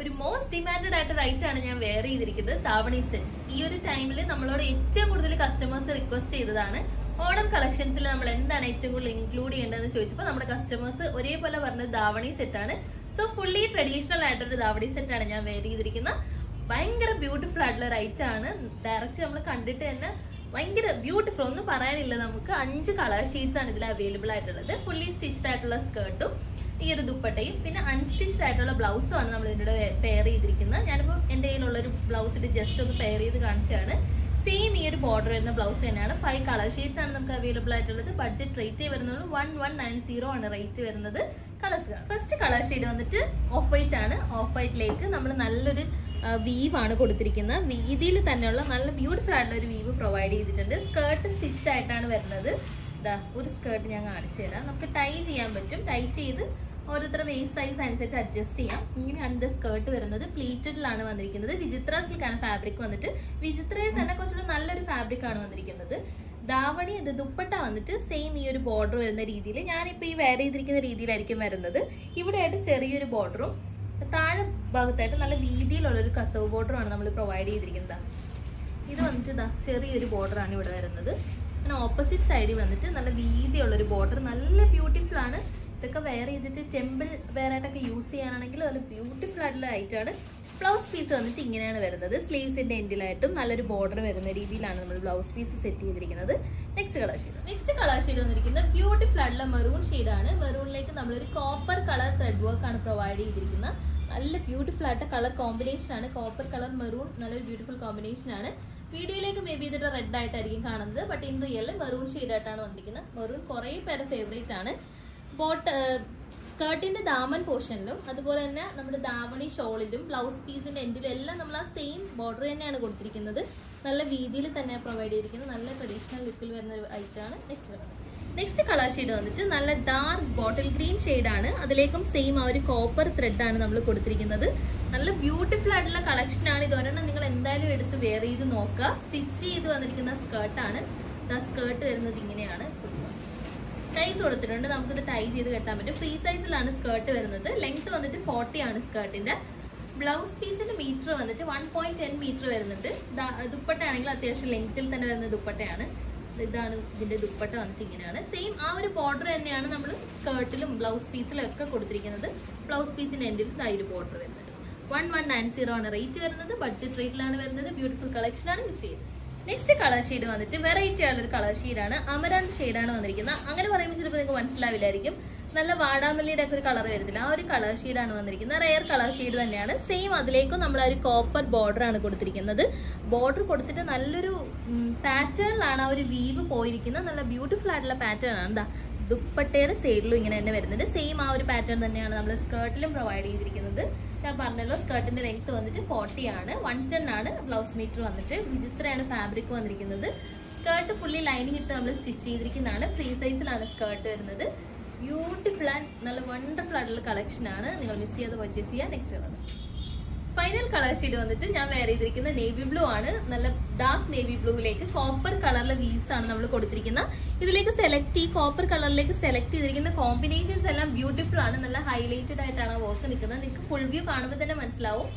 ഒരു most demanded ആയിട്ട് right ആണ് ഞാൻ വെയർ ചെയ്തിരിക്കുന്നത് ധാവണി സെറ്റ്. ഈ ഒരു ടൈമിൽ നമ്മളോട് ഏറ്റവും കൂടുതൽ കസ്റ്റമേഴ്സ് റിക്വസ്റ്റ് ചെയ്തതാണ് ഓണം കളക്ഷൻസിൽ നമ്മൾ എന്താണ് ഏറ്റവും കൂടുതൽ ഇൻക്ലൂഡ് ചെയ്യേണ്ടതെന്ന് ചോദിച്ചപ്പോൾ നമ്മുടെ കസ്റ്റമേഴ്സ് ഒരേപോലെ പറഞ്ഞത് ധാവണി സെറ്റ് ആണ്. സോ ഫുള്ളി ട്രഡീഷണൽ ആയിട്ടൊരു ധാവണി സെറ്റ് ആണ് ഞാൻ വെയർ ചെയ്തിരിക്കുന്നത്. ഭയങ്കര ബ്യൂട്ടിഫുൾ ആയിട്ടുള്ള റൈറ്റ് ആണ്. ഡയറക്റ്റ് നമ്മൾ കണ്ടിട്ട് തന്നെ ഭയങ്കര ബ്യൂട്ടിഫുൾ, ഒന്നും പറയാനില്ല. നമുക്ക് 5 കളർ ഷെയ്ഡ്സ് ആണ് ഇതിൽ അവൈലബിൾ ആയിട്ടുള്ളത്. ഫുള്ളി സ്റ്റിച്ച്ഡ് ആയിട്ടുള്ള സ്കേർട്ടും ഈ ഒരു ദുപ്പട്ടയും പിന്നെ അൺസ്റ്റിച്ച്ഡ് ആയിട്ടുള്ള ബ്ലൗസും ആണ് നമ്മൾ ഇതിനോട് പെയർ ചെയ്തിരിക്കുന്നത്. ഞാനിപ്പോൾ എൻ്റെ കയ്യിലുള്ളൊരു ബ്ലൗസിട്ട് ജസ്റ്റ് ഒന്ന് പെയർ ചെയ്ത് കാണിച്ചാണ്. സെയിം ഈ ഒരു ബോർഡർ വരുന്ന ബ്ലൗസ് തന്നെയാണ്. 5 കളർ ഷെയ്ഡ്സ് ആണ് നമുക്ക് അവൈലബിൾ ആയിട്ടുള്ളത്. ബഡ്ജറ്റ് റേറ്റ് വരുന്നത് 1190 ആണ് റേറ്റ് വരുന്നത്. കളേഴ്സ് ഫസ്റ്റ് കളർ ഷെയ്ഡ് വന്നിട്ട് ഓഫ് വൈറ്റ് ആണ്. ഓഫ് വൈറ്റിലേക്ക് നമ്മൾ നല്ലൊരു വീവ് ആണ് കൊടുത്തിരിക്കുന്നത്. വീതിയിൽ തന്നെയുള്ള നല്ല ബ്യൂട്ടിഫുൾ ആയിട്ടുള്ള ഒരു വീവ് പ്രൊവൈഡ് ചെയ്തിട്ടുണ്ട്. സ്കേർട്ട് സ്റ്റിച്ച്ഡ് ആയിട്ടാണ് വരുന്നത്. ഇതാ ഒരു സ്കേർട്ട് ഞാൻ കാണിച്ചു തരാം. നമുക്ക് ടൈ ചെയ്യാൻ പറ്റും. ടൈറ്റ് ചെയ്ത് ഓരോരുത്തരുടെ വേസ്റ്റ് സൈസ് അനുസരിച്ച് അഡ്ജസ്റ്റ് ചെയ്യാം. ഇങ്ങനെയാണ് ഇതിന്റെ സ്കേർട്ട് വരുന്നത്. പ്ലീറ്റഡിലാണ് വന്നിരിക്കുന്നത്. വിചിത്ര സിൽക്കാണ് ഫാബ്രിക് വന്നിട്ട്. വിചിത്രയിൽ തന്നെ കുറച്ചുകൂടി നല്ലൊരു ഫാബ്രിക് ആണ് വന്നിരിക്കുന്നത്. ധാവണി ഇത് ദുപ്പട്ട വന്നിട്ട് സെയിം ഈ ഒരു ബോർഡർ വരുന്ന രീതിയിൽ ഞാനിപ്പോൾ ഈ വെയർ ചെയ്തിരിക്കുന്ന രീതിയിലായിരിക്കും വരുന്നത്. ഇവിടെ ആയിട്ട് ചെറിയൊരു ബോർഡറും താഴെ ഭാഗത്തായിട്ട് നല്ല വീതിയിലുള്ളൊരു കസവ് ബോർഡറുമാണ് നമ്മൾ പ്രൊവൈഡ് ചെയ്തിരിക്കുന്നത്. ഇത് വന്നിട്ട് ഇതാ ചെറിയൊരു ബോർഡറാണ് ഇവിടെ വരുന്നത്. പിന്നെ ഓപ്പോസിറ്റ് സൈഡിൽ വന്നിട്ട് നല്ല വീതിയുള്ളൊരു ബോർഡർ, നല്ല ബ്യൂട്ടിഫുൾ ആണ്. ഇതൊക്കെ വെയർ ചെയ്തിട്ട് ടെമ്പിൾ വെയർ ആയിട്ടൊക്കെ യൂസ് ചെയ്യാനാണെങ്കിൽ നല്ല ബ്യൂട്ടിഫുൾ ആയിട്ടുള്ള ഐറ്റാണ്. ബ്ലൗസ് പീസ് വന്നിട്ട് ഇങ്ങനെയാണ് വരുന്നത്. സ്ലീവ്സിന്റെ എൻഡിലായിട്ടും നല്ലൊരു ബോർഡർ വരുന്ന രീതിയിലാണ് നമ്മൾ ബ്ലൗസ് പീസ് സെറ്റ് ചെയ്തിരിക്കുന്നത്. നെക്സ്റ്റ് കളർ ഷെയ്ഡ് വന്നിരിക്കുന്നത് ബ്യൂട്ടിഫുൾ ആയിട്ടുള്ള മെറൂൺ ഷെയ്ഡാണ്. മെറൂണിലേക്ക് നമ്മളൊരു കോപ്പർ കളർ ത്രെഡ് വർക്ക് ആണ് പ്രൊവൈഡ് ചെയ്തിരിക്കുന്നത്. നല്ല ബ്യൂട്ടിഫുൾ ആയിട്ട് കളർ കോമ്പിനേഷൻ ആണ്. കോപ്പർ കളർ മെറൂൺ നല്ലൊരു ബ്യൂട്ടിഫുൾ കോമ്പിനേഷൻ ആണ്. വീഡിയോയിലേക്ക് മേ ബി ഇതിന്റെ റെഡ് ആയിട്ടായിരിക്കും കാണുന്നത്, but in real maroon shade ആയിട്ടാണ് വന്നിരിക്കുന്നത്. മെറൂൺ കുറേ പേര് ഫേവറേറ്റ് ആണ്. സ്കേർട്ടിന്റെ ദാമൻ പോർഷനിലും അതുപോലെ തന്നെ നമ്മുടെ ധാവണി ഷോളിലും ബ്ലൗസ് പീസിന്റെ എൻഡിലും എല്ലാം നമ്മൾ ആ സെയിം ബോർഡർ തന്നെയാണ് കൊടുത്തിരിക്കുന്നത്. നല്ല വീതിയിൽ തന്നെ പ്രൊവൈഡ് ചെയ്തിരിക്കുന്നത്. നല്ല ട്രഡീഷണൽ ലുക്കിൽ വരുന്ന ഒരു ഐറ്റാണ്. നെക്സ്റ്റ് കളർ ഷെയ്ഡ് വന്നിട്ട് നല്ല ഡാർക്ക് ബോട്ടിൽ ഗ്രീൻ ഷെയ്ഡാണ്. അതിലേക്കും സെയിം ആ ഒരു കോപ്പർ ത്രെഡ് ആണ് നമ്മൾ കൊടുത്തിരിക്കുന്നത്. നല്ല ബ്യൂട്ടിഫുൾ ആയിട്ടുള്ള കളക്ഷൻ ആണ്. ഇതൊരെണ്ണം നിങ്ങൾ എന്തായാലും എടുത്ത് വെയർ ചെയ്ത് നോക്കുക. സ്റ്റിച്ച് ചെയ്ത് വന്നിരിക്കുന്ന സ്കേർട്ടാണ്. സ്കേർട്ട് വരുന്നത് ഇങ്ങനെയാണ്. ടൈസ് കൊടുത്തിട്ടുണ്ട്. നമുക്കിത് ടൈ ചെയ്ത് കെട്ടാൻ പറ്റും. ഫ്രീ സൈസിലാണ് സ്കേർട്ട് വരുന്നത്. ലെങ്ത് വന്നിട്ട് 40 ആണ് സ്കേർട്ടിന്റെ. ബ്ലൗസ് പീസിന്റെ മീറ്റർ വന്നിട്ട് 1.10 മീറ്റർ വരുന്നുണ്ട്. ദുപ്പട്ട ആണെങ്കിൽ അത്യാവശ്യം ലെങ്ത്തിൽ തന്നെ വരുന്ന ദുപ്പട്ടയാണ്. ഇതാണ് ഇതിന്റെ ദുപ്പട്ട വന്നിട്ട് ഇങ്ങനെയാണ്. സെയിം ആ ഒരു ബോർഡർ തന്നെയാണ് നമ്മൾ സ്കേർട്ടിലും ബ്ലൗസ് പീസിലും ഒക്കെ കൊടുത്തിരിക്കുന്നത്. ബ്ലൗസ് പീസിന്റെ എൻഡിൽ ഒരു ബോർഡർ വരുന്നത്. 1190 ആണ് റേറ്റ് വരുന്നത്. ബഡ്ജറ്റ് റേറ്റിലാണ് വരുന്നത്. ബ്യൂട്ടിഫുൾ കളക്ഷൻ ആണ്. മിസ് ചെയ്തത്. നെക്സ്റ്റ് കളർ ഷെയ്ഡ് വന്നിട്ട് വെറൈറ്റി ആയിട്ടുള്ള ഒരു കളർ ഷെയ്ഡാണ്. അമരാന്ത് ഷെയ്ഡാണ് വന്നിരിക്കുന്നത്. അങ്ങനെ പറയുമ്പോൾ ചിലപ്പോൾ നിങ്ങൾക്ക് മനസ്സിലാവില്ലായിരിക്കും. നല്ല വാടാമല്ലിയുടെ ഒക്കെ ഒരു കളർ വരുന്നില്ല, ആ ഒരു കളർ ഷെയ്ഡാണ് വന്നിരിക്കുന്നത്. റെയർ കളർ ഷെയ്ഡ് തന്നെയാണ്. സെയിം അതിലേക്കും നമ്മൾ ഒരു കോപ്പർ ബോർഡർ ആണ് കൊടുത്തിരിക്കുന്നത്. ബോർഡർ കൊടുത്തിട്ട് നല്ലൊരു പാറ്റേണിലാണ് ആ ഒരു വീവ് പോയിരിക്കുന്നത്. നല്ല ബ്യൂട്ടിഫുൾ ആയിട്ടുള്ള പാറ്റേൺ ആണ്. എന്താ ദുപ്പട്ടയുടെ സൈഡിലും ഇങ്ങനെ തന്നെ വരുന്നുണ്ട്. സെയിം ആ ഒരു പാറ്റേൺ തന്നെയാണ് നമ്മൾ സ്കേർട്ടിലും പ്രൊവൈഡ് ചെയ്തിരിക്കുന്നത്. ഞാൻ പറഞ്ഞല്ലോ സ്കേർട്ടിന്റെ ലെങ്ത് വന്നിട്ട് 40 ആണ്. 110 ആണ് ബ്ലൗസ് മീറ്റർ വന്നിട്ട്. വിചിത്രയാണ് ഫാബ്രിക് വന്നിരിക്കുന്നത്. സ്കേർട്ട് ഫുള്ളി ലൈനിങ് ഇട്ട് നമ്മൾ സ്റ്റിച്ച് ചെയ്തിരിക്കുന്നതാണ്. ഫ്രീ സൈസിലാണ് സ്കേർട്ട് വരുന്നത്. ബ്യൂട്ടിഫുൾ ആൻഡ് നല്ല വണ്ടർഫുൾ ആയിട്ടുള്ള കളക്ഷൻ ആണ്. നിങ്ങൾ മിസ് ചെയ്യാതെ പർച്ചേസ് ചെയ്യുക. നെക്സ്റ്റ് ഫൈനൽ കളർ ഷെയ്ഡ് വന്നിട്ട് ഞാൻ വെയർ ചെയ്തിരിക്കുന്ന നേവി ബ്ലൂ ആണ്. നല്ല ഡാർക്ക് നേവി ബ്ലൂയിലേക്ക് കോപ്പർ കളറിലെ വീവ്സ് ആണ് നമ്മൾ കൊടുത്തിരിക്കുന്നത്. ഇതിലേക്ക് ഈ കോപ്പർ കളറിലേക്ക് സെലക്ട് ചെയ്തിരിക്കുന്ന കോമ്പിനേഷൻസ് എല്ലാം ബ്യൂട്ടിഫുൾ ആണ്. നല്ല ഹൈലൈറ്റഡ് ആയിട്ടാണ് വർക്ക് നിൽക്കുന്നത്. നിങ്ങൾക്ക് ഫുൾ വ്യൂ കാണുമ്പോൾ തന്നെ മനസ്സിലാവും.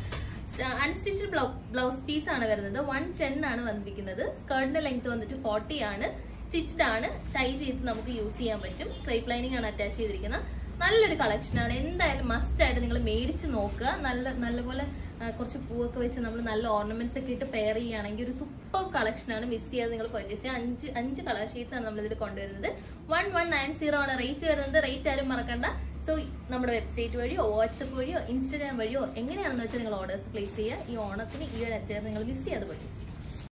അൺസ്റ്റിച്ച്ഡ് ബ്ലൗസ് പീസ് ആണ് വരുന്നത്. 110 ആണ് വന്നിരിക്കുന്നത്. സ്കേർട്ടിന്റെ ലെങ്ത് വന്നിട്ട് 40 ആണ്. സ്റ്റിച്ച്ഡ് ആണ്. ടൈ ചെയ്ത് നമുക്ക് യൂസ് ചെയ്യാൻ പറ്റും. ക്രേപ്പ് ലൈനിങ് ആണ് അറ്റാച്ച് ചെയ്തിരിക്കുന്നത്. നല്ലൊരു കളക്ഷൻ ആണ്. എന്തായാലും മസ്റ്റ് ആയിട്ട് നിങ്ങൾ മേടിച്ച് നോക്കുക. നല്ലപോലെ കുറച്ച് പൂവൊക്കെ വെച്ച് നമ്മൾ നല്ല ഓർണമെന്റ്സ് ഒക്കെ ഇട്ട് പെയർ ചെയ്യുകയാണെങ്കിൽ ഒരു സൂപ്പർ കളക്ഷൻ ആണ്. മിസ് ചെയ്യാതെ നിങ്ങൾ പർച്ചേസ് ചെയ്യുക. 5 കളർ ഷെയ്ഡ്സ് ആണ് നമ്മൾ ഇതിൽ കൊണ്ടുവരുന്നത്. 1190 ആണ് റേറ്റ് വരുന്നത്. റേറ്റ് ആരും മറക്കണ്ട. സോ നമ്മുടെ വെബ്സൈറ്റ് വഴിയോ വാട്സപ്പ് വഴിയോ ഇൻസ്റ്റാഗ്രാം വഴിയോ എങ്ങനെയാണെന്ന് വെച്ചാൽ നിങ്ങൾ ഓർഡേഴ്സ് പ്ലേസ് ചെയ്യുക. ഈ ഓണത്തിന് ഈ ഒരു അറ്റാർ നിങ്ങൾ മിസ് ചെയ്യാതെ പറ്റും.